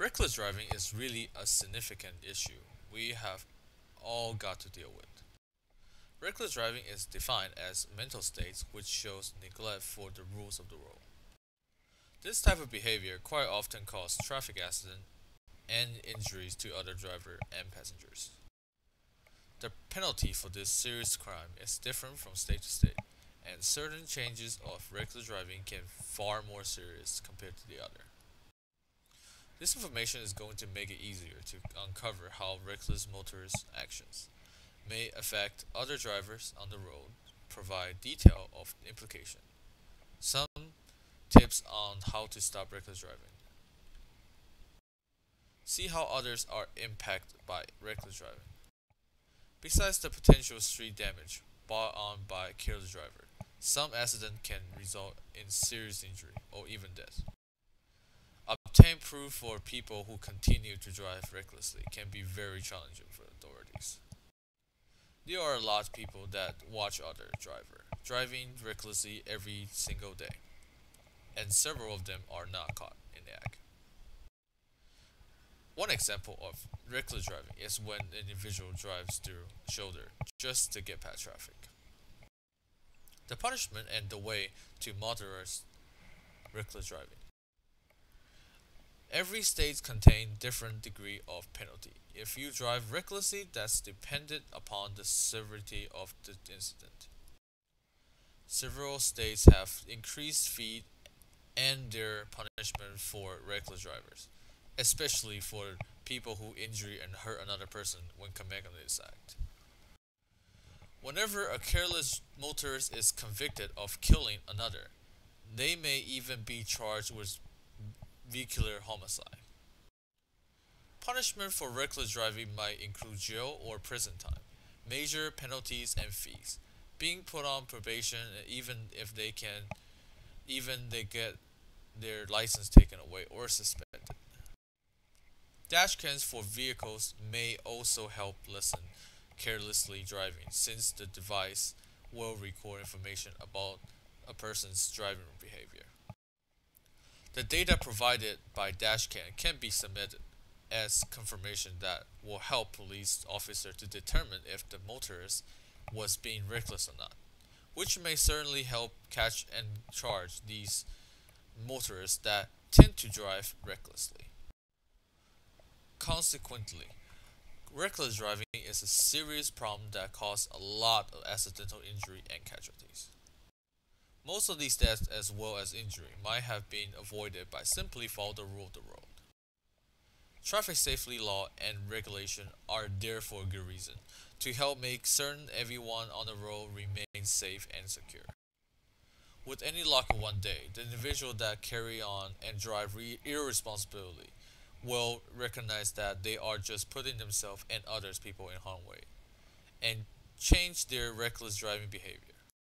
Reckless driving is really a significant issue we have all got to deal with. Reckless driving is defined as mental states which shows neglect for the rules of the road. This type of behavior quite often causes traffic accidents and injuries to other drivers and passengers. The penalty for this serious crime is different from state to state, and certain changes of reckless driving can be far more serious compared to the other. This information is going to make it easier to uncover how reckless motorist actions may affect other drivers on the road, provide detail of implication, some tips on how to stop reckless driving, see how others are impacted by reckless driving. Besides the potential street damage brought on by careless driver, some accident can result in serious injury or even death. Obtain proof for people who continue to drive recklessly can be very challenging for authorities. There are a lot of people that watch other driver driving recklessly every single day, and several of them are not caught in the act. One example of reckless driving is when an individual drives through shoulder just to get past traffic. The punishment and the way to motorist reckless driving. Every state contains different degree of penalty. If you drive recklessly, that's dependent upon the severity of the incident. Several states have increased fee and their punishment for reckless drivers, especially for people who injure and hurt another person when committing this act. Whenever a careless motorist is convicted of killing another, they may even be charged with vehicular homicide. Punishment for reckless driving might include jail or prison time, major penalties and fees, being put on probation, and even they get their license taken away or suspended. Dash cams for vehicles may also help lessen carelessly driving since the device will record information about a person's driving behavior. The data provided by dashcam can be submitted as confirmation that will help police officers to determine if the motorist was being reckless or not, which may certainly help catch and charge these motorists that tend to drive recklessly. Consequently, reckless driving is a serious problem that causes a lot of accidental injury and casualties. Most of these deaths as well as injury might have been avoided by simply following the rule of the road. Traffic safety law and regulation are there for a good reason, to help make certain everyone on the road remains safe and secure. With any luck of one day, the individual that carry on and drive irresponsibly will recognize that they are just putting themselves and others people in harm's way and change their reckless driving behavior.